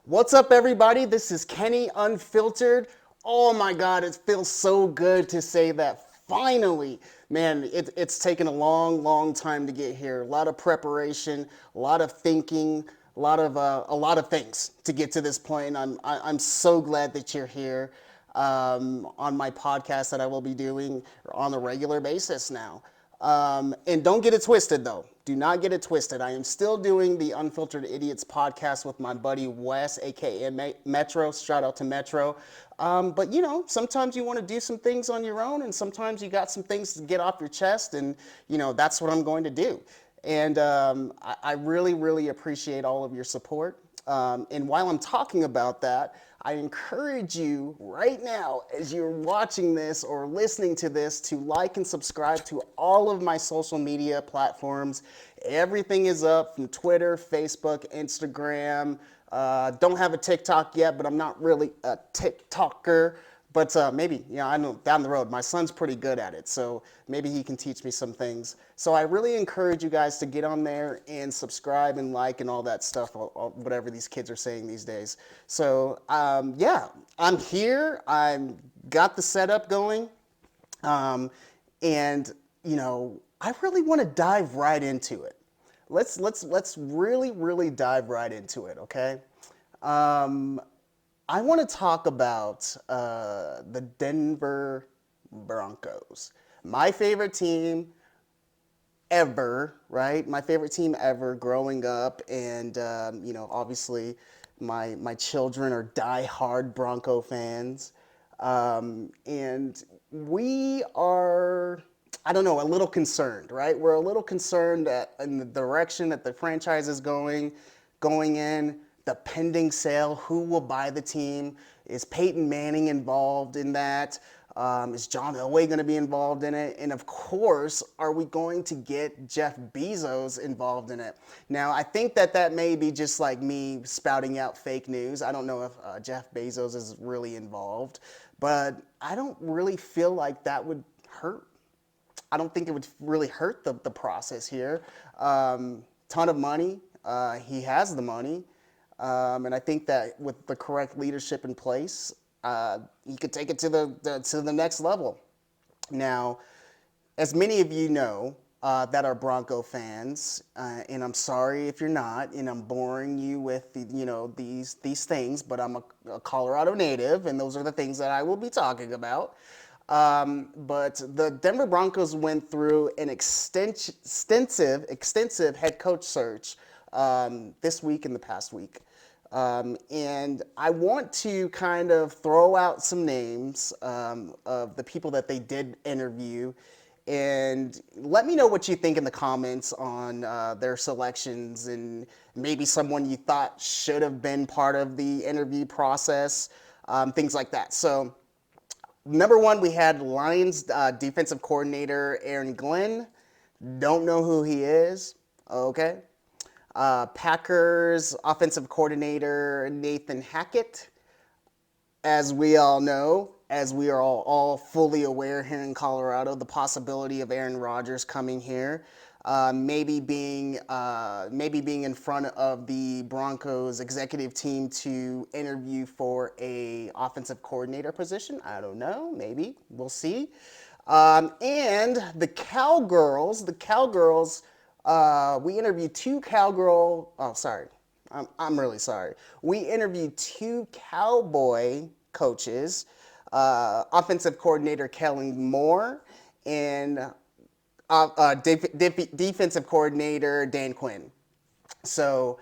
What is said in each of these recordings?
What's up, everybody? This is Kenny Unfiltered. Oh my God, it feels so good to say that finally. Man, it's taken a long time to get here. A lot of preparation, a lot of thinking, a lot of things to get to this point. I'm so glad that you're here on my podcast that I will be doing on a regular basis now. And don't get it twisted, though. Do not get it twisted. I am still doing the Unfiltered Idiots podcast with my buddy Wes, aka Metro. Shout out to Metro. But sometimes you want to do some things on your own, and sometimes you got some things to get off your chest, and that's what I'm going to do. And I really appreciate all of your support. And while I'm talking about that, I encourage you right now, as you're watching this or listening to this, to like and subscribe to all of my social media platforms. Everything is up from Twitter, Facebook, Instagram. Don't have a TikTok yet, but I'm not really a TikToker. But maybe, I know down the road, my son's pretty good at it, so maybe he can teach me some things. So I really encourage you guys to get on there and subscribe and like and all that stuff, whatever these kids are saying these days. So I'm here. I've got the setup going, and I really want to dive right into it. Let's really dive right into it, okay? I want to talk about the Denver Broncos. My favorite team ever, right? My favorite team ever growing up. And, obviously my children are diehard Bronco fans. And we are, a little concerned, right? We're a little concerned in the direction that the franchise is going in. The pending sale, who will buy the team? Is Peyton Manning involved in that? Is John Elway going to be involved in it? And of course, are we going to get Jeff Bezos involved in it? Now, I think that may be just like me spouting out fake news. I don't know if Jeff Bezos is really involved, but I don't really feel like that would hurt. I don't think it would really hurt the process here. Ton of money. He has the money. And I think that with the correct leadership in place, he could take it to the next level. Now, as many of you know that are Bronco fans, and I'm sorry if you're not, and I'm boring you with these things, but I'm a Colorado native, and those are the things that I will be talking about. But the Denver Broncos went through an extensive head coach search this week and the past week. And I want to kind of throw out some names of the people that they did interview, and let me know what you think in the comments on their selections and maybe someone you thought should have been part of the interview process, things like that. So number one, we had Lions defensive coordinator Aaron Glenn. Don't know who he is. Okay. Packers offensive coordinator Nathan Hackett. As we all know, as we are all fully aware here in Colorado, the possibility of Aaron Rodgers coming here, maybe being in front of the Broncos executive team to interview for a offensive coordinator position. I don't know, maybe we'll see. And the Cowgirls. We interviewed two cowgirl. Oh, sorry. I'm really sorry. We interviewed two Cowboy coaches, offensive coordinator Kelly Moore and defensive coordinator Dan Quinn. So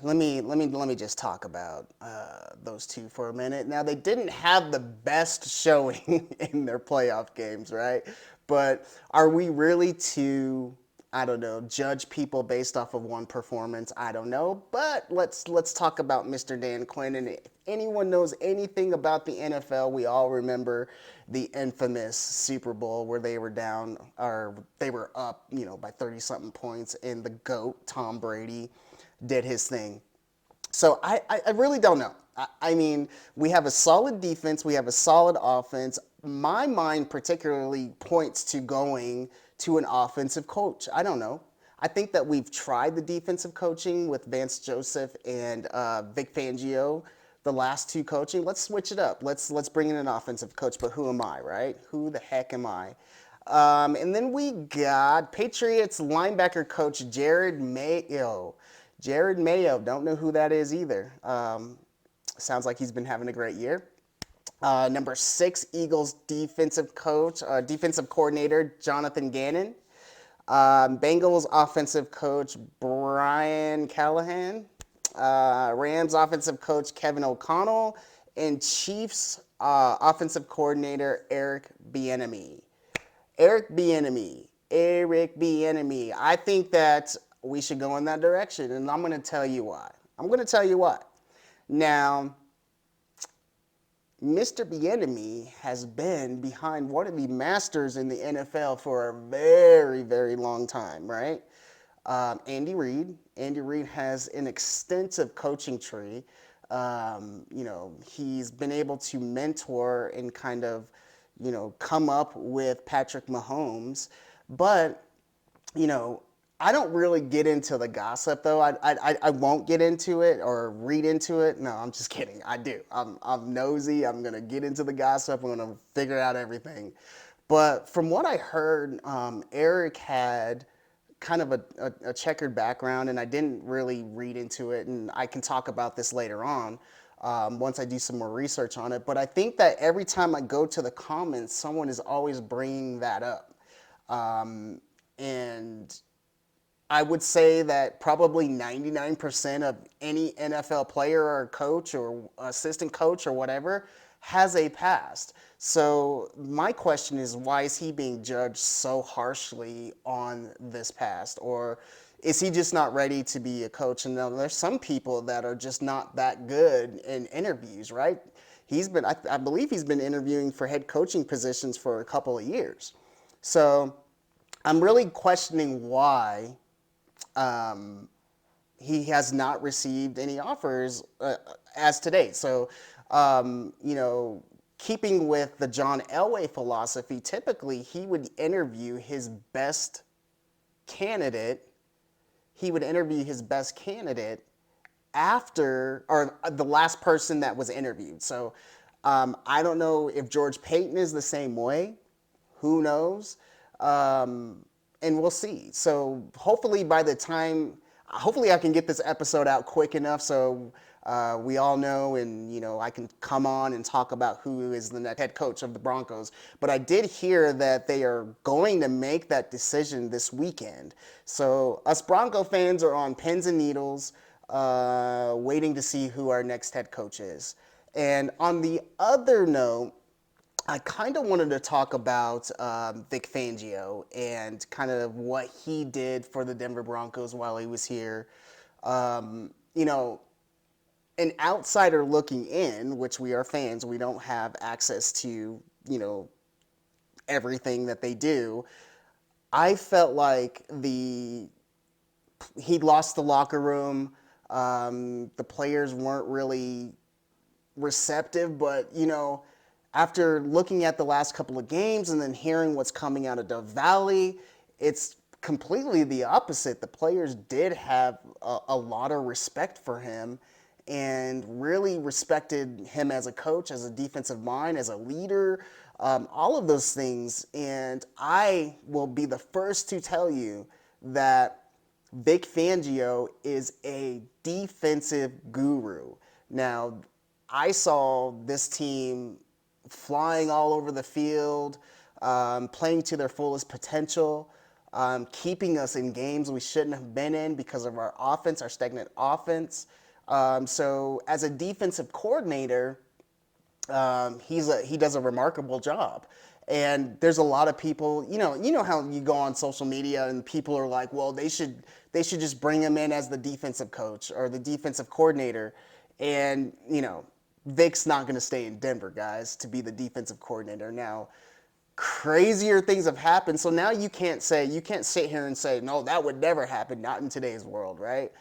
let me just talk about those two for a minute. Now, they didn't have the best showing in their playoff games, right? But are we really to, judge people based off of one performance? I don't know. But let's talk about Mr. Dan Quinn. And if anyone knows anything about the NFL, we all remember the infamous Super Bowl where they were down, or they were up, by 30-something points, and the GOAT, Tom Brady, did his thing. So I really don't know. I mean, we have a solid defense. We have a solid offense. My mind particularly points to going to an offensive coach. I don't know. I think that we've tried the defensive coaching with Vance Joseph and Vic Fangio, the last two coaching. Let's switch it up. Let's bring in an offensive coach. But who am I, right? Who the heck am I? And then we got Patriots linebacker coach Jared Mayo. Jared Mayo, don't know who that is either. Sounds like he's been having a great year. Number 6, Eagles defensive coordinator Jonathan Gannon. Bengals offensive coach Brian Callahan. Rams offensive coach Kevin O'Connell. And Chiefs offensive coordinator Eric Bienimy. Eric Bienemy. I think that we should go in that direction, and I'm going to tell you why. Now, Mr. Bienemy has been behind one of the masters in the NFL for a very, very long time, right? Andy Reid. Andy Reid has an extensive coaching tree. He's been able to mentor and kind of, come up with Patrick Mahomes. But, I don't really get into the gossip, though. I won't get into it or read into it. No, I'm just kidding. I do. I'm nosy. I'm going to get into the gossip. I'm going to figure out everything. But from what I heard, Eric had kind of a checkered background, and I didn't really read into it, and I can talk about this later on once I do some more research on it. But I think that every time I go to the comments, someone is always bringing that up. And I would say that probably 99% of any NFL player or coach or assistant coach or whatever has a past. So my question is, why is he being judged so harshly on this past? Or is he just not ready to be a coach? And now there's some people that are just not that good in interviews, right? I believe he's been interviewing for head coaching positions for a couple of years. So I'm really questioning why he has not received any offers as to date. So, keeping with the John Elway philosophy, typically he would interview his best candidate. After, or the last person that was interviewed. So, I don't know if George Payton is the same way. Who knows? And we'll see. So hopefully I can get this episode out quick enough so we all know, and I can come on and talk about who is the next head coach of the Broncos. But I did hear that they are going to make that decision this weekend. So us Bronco fans are on pins and needles, waiting to see who our next head coach is. And on the other note, I kind of wanted to talk about Vic Fangio and kind of what he did for the Denver Broncos while he was here. An outsider looking in, which we are fans, we don't have access to, everything that they do. I felt like he lost the locker room. The players weren't really receptive, but, after looking at the last couple of games and then hearing what's coming out of Dove Valley, it's completely the opposite. The players did have a lot of respect for him and really respected him as a coach, as a defensive mind, as a leader, all of those things. And I will be the first to tell you that Vic Fangio is a defensive guru. Now, I saw this team flying all over the field, playing to their fullest potential, keeping us in games we shouldn't have been in because of our offense, our stagnant offense. So as a defensive coordinator, he does a remarkable job. And there's a lot of people, you know how you go on social media and people are like, well, they should just bring him in as the defensive coach or the defensive coordinator. And, Vic's not going to stay in Denver, guys, to be the defensive coordinator. Now, crazier things have happened, so now you can't sit here and say, no, that would never happen, not in today's world, right?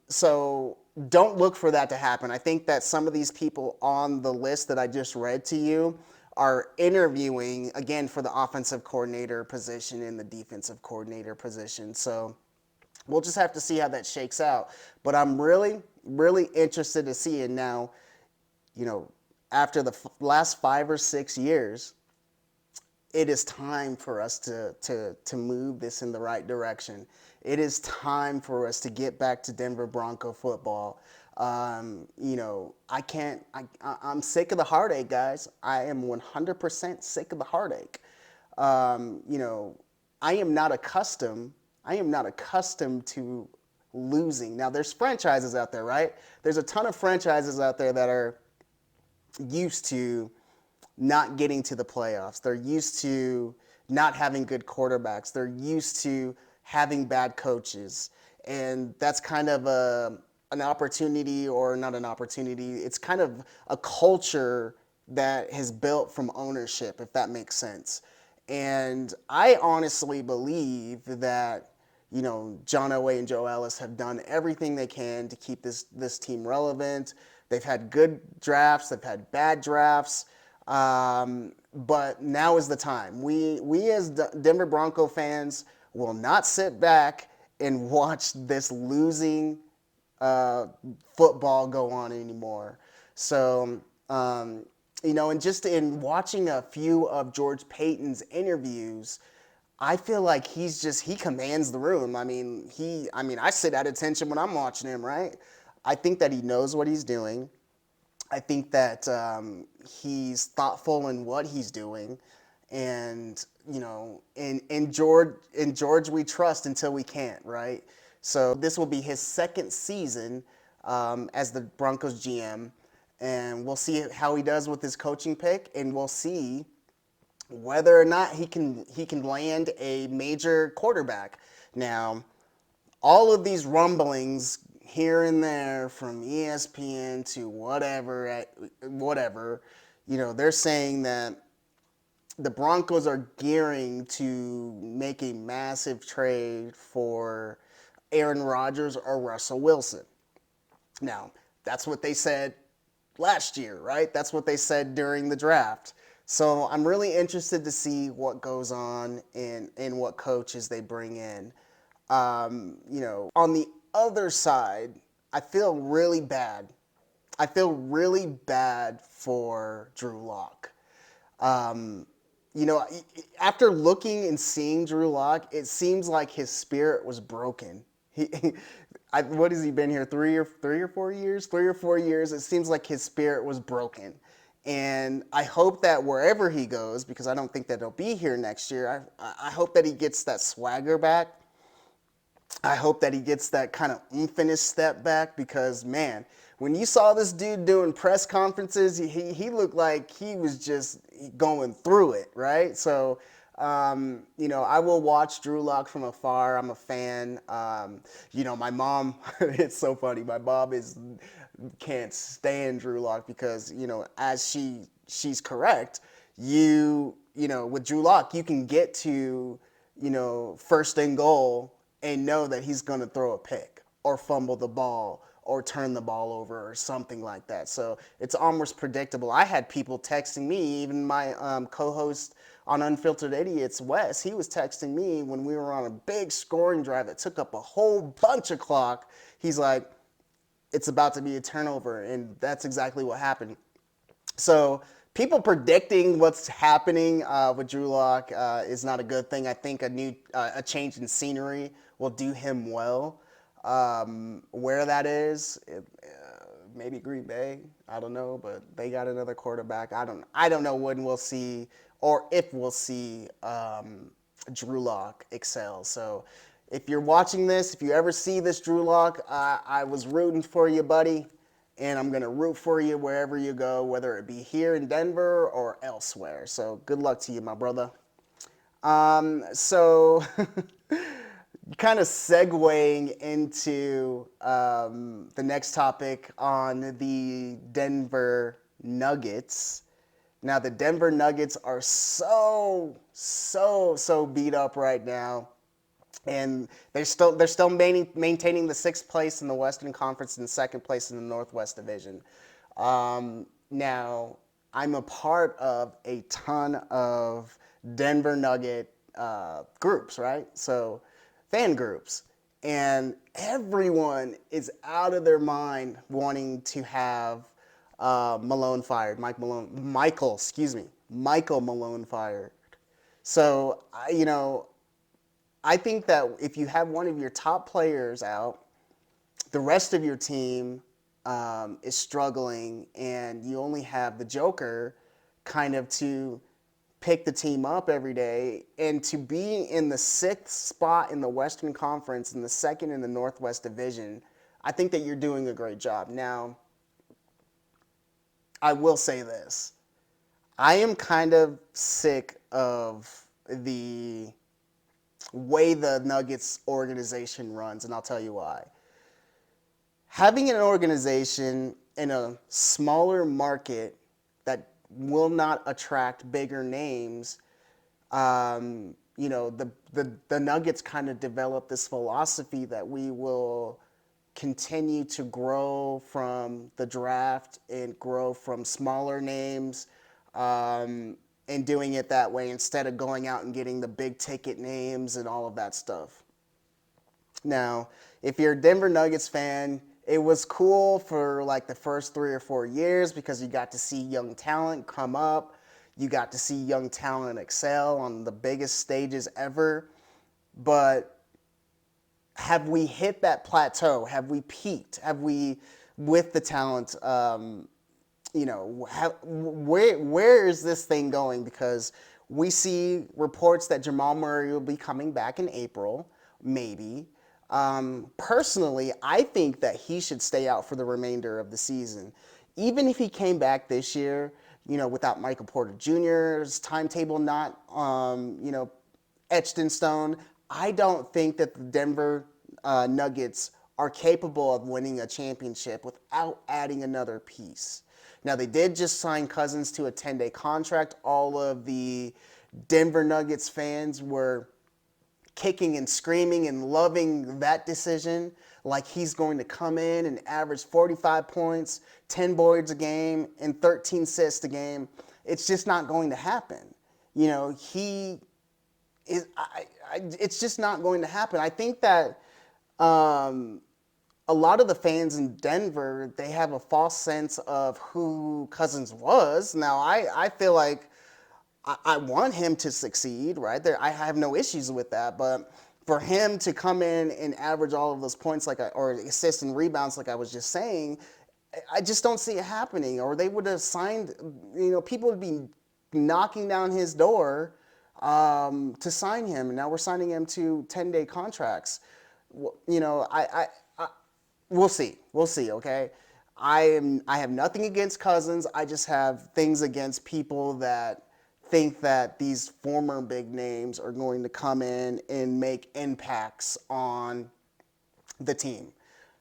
So don't look for that to happen. I think that some of these people on the list that I just read to you are interviewing, again, for the offensive coordinator position and the defensive coordinator position. So we'll just have to see how that shakes out. But I'm really, really interested to see it now. After the last 5 or 6 years, it is time for us to move this in the right direction. It is time for us to get back to Denver Bronco football. I'm sick of the heartache, guys. I am 100% sick of the heartache. I am not accustomed to losing. Now, there's franchises out there, right? There's a ton of franchises out there that are used to not getting to the playoffs. They're used to not having good quarterbacks. They're used to having bad coaches. And that's kind of an opportunity, or not an opportunity. It's kind of a culture that has built from ownership, if that makes sense. And I honestly believe that, John Elway and Joe Ellis have done everything they can to keep this team relevant. They've had good drafts. They've had bad drafts. But now is the time. We as Denver Bronco fans will not sit back and watch this losing football go on anymore. So, and just in watching a few of George Paton's interviews, I feel like he commands the room. I sit at attention when I'm watching him, right? I think that he knows what he's doing. I think that he's thoughtful in what he's doing. And, in George we trust until we can't, right? So this will be his second season as the Broncos GM. And we'll see how he does with his coaching pick, and we'll see whether or not he can land a major quarterback. Now, all of these rumblings here and there from ESPN to whatever, they're saying that the Broncos are gearing to make a massive trade for Aaron Rodgers or Russell Wilson. Now, that's what they said last year, right? That's what they said during the draft. So I'm really interested to see what goes on and what coaches they bring in. On the other side, I feel really bad. I feel really bad for Drew Lock. After looking and seeing Drew Lock, it seems like his spirit was broken. What has he been here? 3 or 4 years? 3 or 4 years. It seems like his spirit was broken. And I hope that wherever he goes, because I don't think that he'll be here next year, I hope that he gets that swagger back. I hope that he gets that kind of oomphiness step back, because, man, when you saw this dude doing press conferences, he looked like he was just going through it, right? So, I will watch Drew Lock from afar. I'm a fan. My mom, it's so funny. My mom can't stand Drew Lock because, as she's correct, with Drew Lock, you can get to, first and goal and know that he's going to throw a pick or fumble the ball or turn the ball over or something like that. So it's almost predictable. I had people texting me, even my co-host on Unfiltered Idiots, Wes, he was texting me when we were on a big scoring drive that took up a whole bunch of clock. He's like, it's about to be a turnover, and that's exactly what happened. So people predicting what's happening with Drew Lock is not a good thing. I think a change in scenery will do him well. Where that is, maybe Green Bay. I don't know, but they got another quarterback. I don't know when we'll see or if we'll see Drew Lock excel. So if you're watching this, if you ever see this Drew Lock, I was rooting for you, buddy. And I'm going to root for you wherever you go, whether it be here in Denver or elsewhere. So good luck to you, my brother. So kind of segueing into the next topic on the Denver Nuggets. Now, the Denver Nuggets are so beat up right now. And they're still maintaining the 6th place in the Western Conference and 2nd place in the Northwest Division. Now, I'm a part of a ton of Denver Nugget groups, right? So fan groups. And everyone is out of their mind wanting to have Malone fired, Michael Malone fired. So, I think that if you have one of your top players out, the rest of your team is struggling, and you only have the Joker kind of to pick the team up every day, and to be in the 6th spot in the Western Conference and the 2nd in the Northwest Division, I think that you're doing a great job. Now, I will say this. I am kind of sick of the way the Nuggets organization runs, and I'll tell you why. Having an organization in a smaller market that will not attract bigger names, the Nuggets kind of develop this philosophy that we will continue to grow from the draft and grow from smaller names, and doing it that way instead of going out and getting the big ticket names and all of that stuff. Now, if you're a Denver Nuggets fan, it was cool for like the first 3 or 4 years because you got to see young talent come up. You got to see young talent excel on the biggest stages ever. But have we hit that plateau? Have we peaked? Have we, with the talent, where is this thing going? Because we see reports that Jamal Murray will be coming back in April, maybe. Personally, I think that he should stay out for the remainder of the season. Even if he came back this year, without Michael Porter Jr.'s timetable not, etched in stone, I don't think that the Denver Nuggets are capable of winning a championship without adding another piece. Now, they did just sign Cousins to a 10-day contract. All of the Denver Nuggets fans were kicking and screaming and loving that decision, like he's going to come in and average 45 points, 10 boards a game, and 13 assists a game. It's just not going to happen. He is. It's just not going to happen. I think that a lot of the fans in Denver, they have a false sense of who Cousins was. Now, I feel like I want him to succeed, right? I have no issues with that, but for him to come in and average all of those points or assists and rebounds like I was just saying, I just don't see it happening. Or they would have signed, people would be knocking down his door to sign him, and now we're signing him to 10-day contracts. We'll see. Okay. I have nothing against Cousins. I just have things against people that think that these former big names are going to come in and make impacts on the team.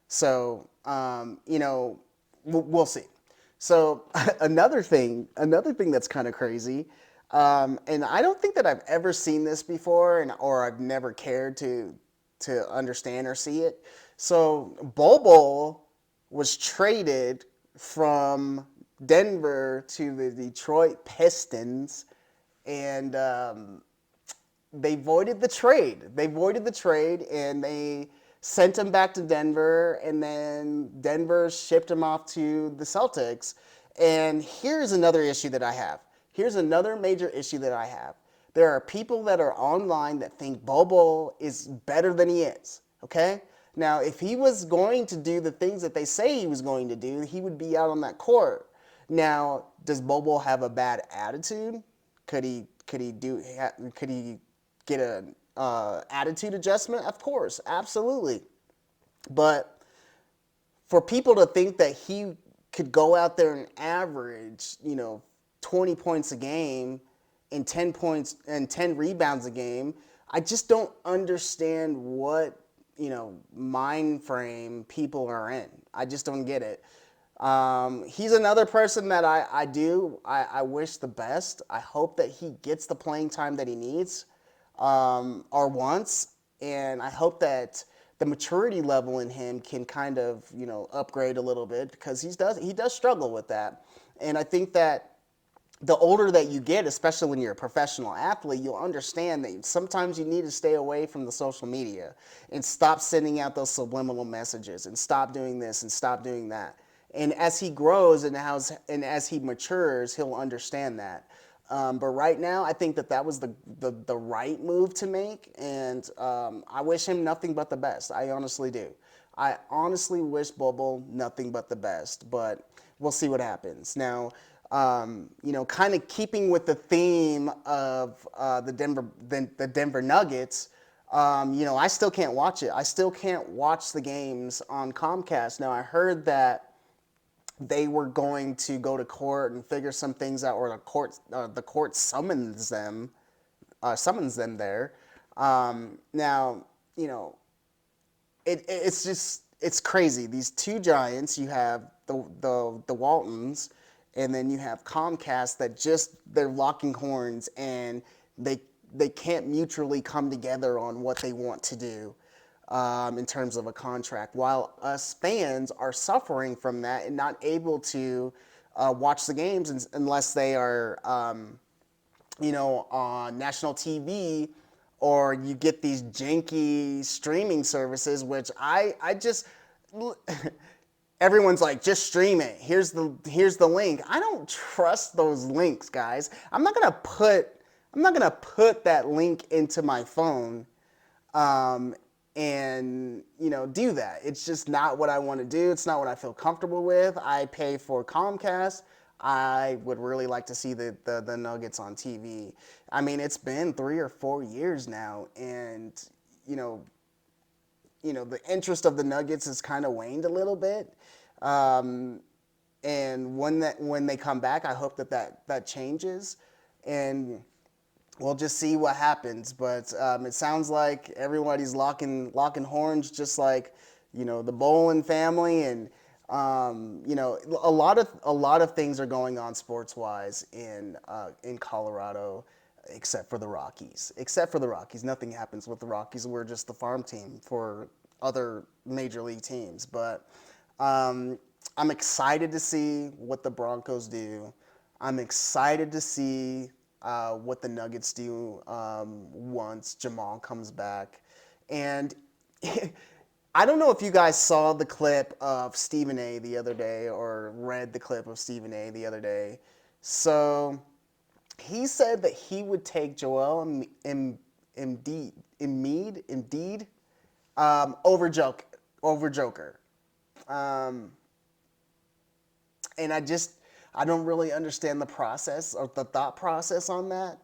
So, we'll see. So another thing that's kind of crazy, and I don't think that I've ever seen this before, or I've never cared to understand or see it. So Bobo was traded from Denver to the Detroit Pistons, and they voided the trade. And they sent him back to Denver, and then Denver shipped him off to the Celtics. And here's another issue that I have. Here's another major issue that I have. There are people that are online that think Bobo is better than he is, okay? Now, if he was going to do the things that they say he was going to do, he would be out on that court. Now, does Bobo have a bad attitude? Could he get an attitude adjustment? Of course, absolutely. But for people to think that he could go out there and average, 20 points a game and 10 points and 10 rebounds a game, I just don't understand what, mind frame people are in. I just don't get it. He's another person that I wish the best. I hope that he gets the playing time that he needs or wants, and I hope that the maturity level in him can kind of upgrade a little bit, because he does struggle with that. And I think that the older that you get, especially when you're a professional athlete, you'll understand that sometimes you need to stay away from the social media and stop sending out those subliminal messages and stop doing this and stop doing that. And as he grows and as he matures, he'll understand that. But right now, I think that was the right move to make, and I wish him nothing but the best. I honestly do. I honestly wish Bobo nothing but the best, but we'll see what happens. Now, kind of keeping with the theme of the Denver Nuggets, I still can't watch it. I still can't watch the games on Comcast. Now, I heard that they were going to go to court and figure some things out, or the court summons them there. Now, it's crazy. These two giants, you have the Waltons, and then you have Comcast that they're locking horns, and they can't mutually come together on what they want to do in terms of a contract, while us fans are suffering from that and not able to watch the games unless they are on national TV, or you get these janky streaming services, which I just everyone's like, just stream it. Here's the link. I don't trust those links, guys. I'm not gonna put that link into my phone, and do that. It's just not what I want to do. It's not what I feel comfortable with. I pay for Comcast. I would really like to see the Nuggets on TV. I mean, it's been 3 or 4 years now, and the interest of the Nuggets has kind of waned a little bit. And when they come back, I hope that changes, and we'll just see what happens. But it sounds like everybody's locking horns, just like the Bolin family, and a lot of things are going on sports wise in Colorado, except for the Rockies. Nothing happens with the Rockies. We're just the farm team for other major league teams. But I'm excited to see what the Broncos do. I'm excited to see what the Nuggets do once Jamal comes back. And I don't know if you guys saw the clip of Stephen A. the other day, or read the clip of Stephen A. the other day. So he said that he would take Joel Embiid over Joker. And I don't really understand the process or the thought process on that.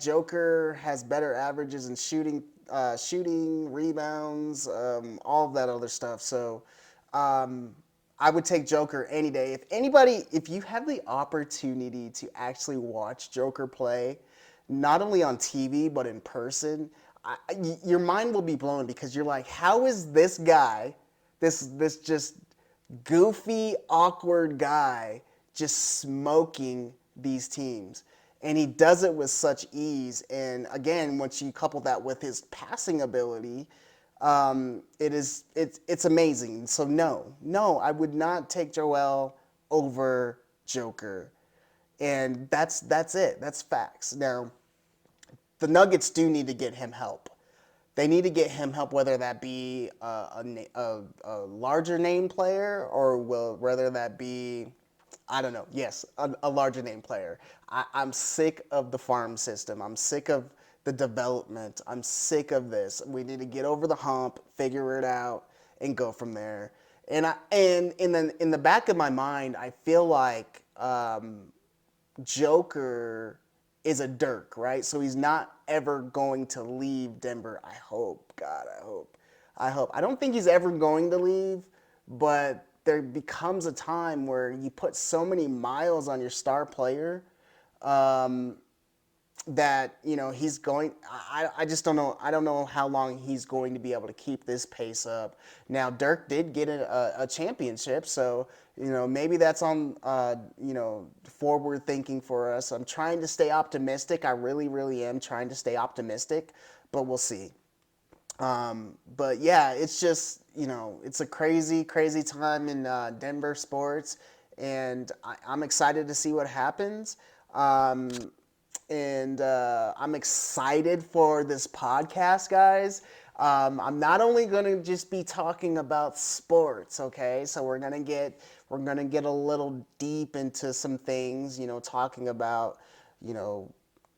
Joker has better averages in shooting, rebounds, all of that other stuff. So I would take Joker any day. If you have the opportunity to actually watch Joker play, not only on TV but in person, your mind will be blown, because you're like, how is this guy, this just goofy, awkward guy, just smoking these teams? And he does it with such ease. And again, once you couple that with his passing ability, it's amazing. So no, I would not take Joel over Joker. And that's it. That's facts. Now, the Nuggets do need to get him help. They need to get him help, whether that be a larger name player, or whether that be, I don't know. Yes, a larger name player. I'm sick of the farm system. I'm sick of the development. I'm sick of this. We need to get over the hump, figure it out, and go from there. And in the back of my mind, I feel like Joker is a Dirk, right? So he's not ever going to leave Denver. I hope. God, I hope. I don't think he's ever going to leave, but there becomes a time where you put so many miles on your star player that he's going. I just don't know. I don't know how long he's going to be able to keep this pace up. Now, Dirk did get a championship, so maybe that's on forward thinking for us. I'm trying to stay optimistic. I really, really am trying to stay optimistic, but we'll see. But yeah, it's just it's a crazy, crazy time in Denver sports, and I'm excited to see what happens. And I'm excited for this podcast, guys. I'm not only going to just be talking about sports, okay? So we're gonna get a little deep into some things, talking about,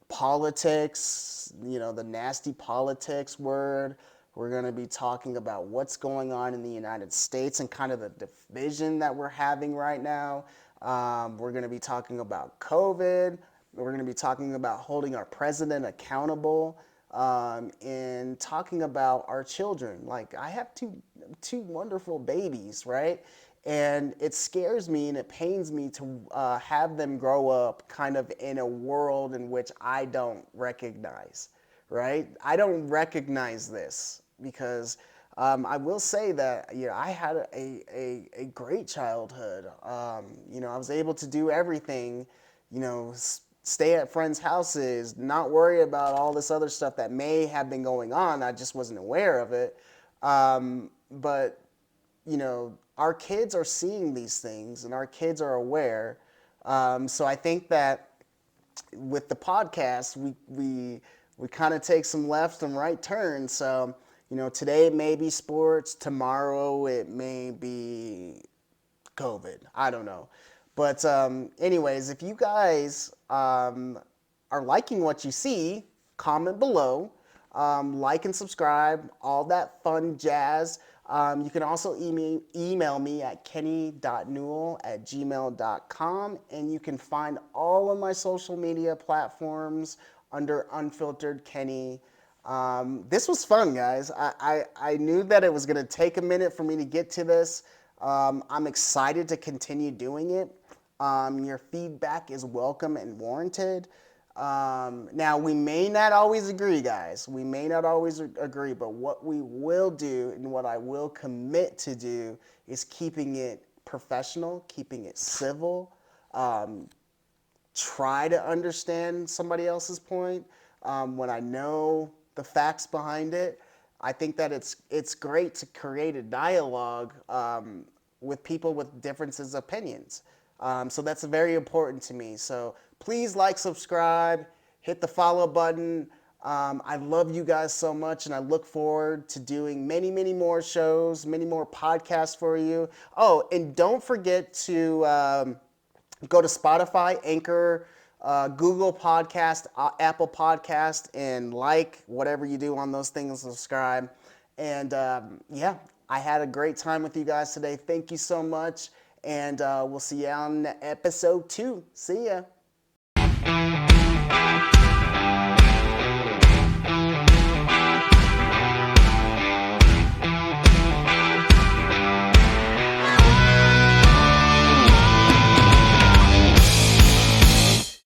politics, the nasty politics word. We're going to be talking about what's going on in the United States and kind of the division that we're having right now. We're going to be talking about COVID. We're going to be talking about holding our president accountable, and talking about our children. Like, I have two wonderful babies, right? And it scares me and it pains me to have them grow up kind of in a world in which I don't recognize, right? I don't recognize this because I will say that I had a great childhood. I was able to do everything, stay at friends' houses, not worry about all this other stuff that may have been going on. I just wasn't aware of it. But our kids are seeing these things and our kids are aware. So I think that with the podcast, we kind of take some left and right turns. So, today it may be sports, tomorrow it may be COVID. I don't know. But anyways, if you guys are liking what you see, comment below. Like and subscribe, all that fun jazz. You can also email me at kenny.newell@gmail.com, and you can find all of my social media platforms under Unfiltered Kenny. This was fun, guys. I knew that it was going to take a minute for me to get to this. I'm excited to continue doing it. Your feedback is welcome and warranted. Now, we may not always agree, guys. We may not always agree, but what we will do and what I will commit to do is keeping it professional, keeping it civil. Try to understand somebody else's point when I know the facts behind it. I think that it's great to create a dialogue with people with differences of opinions. So that's very important to me. So please like, subscribe, hit the follow button. I love you guys so much, and I look forward to doing many, many more shows, many more podcasts for you. Oh, and don't forget to go to Spotify, Anchor, Google Podcast, Apple Podcast, and like whatever you do on those things, subscribe. And I had a great time with you guys today. Thank you so much. And we'll see you on episode 2. See ya.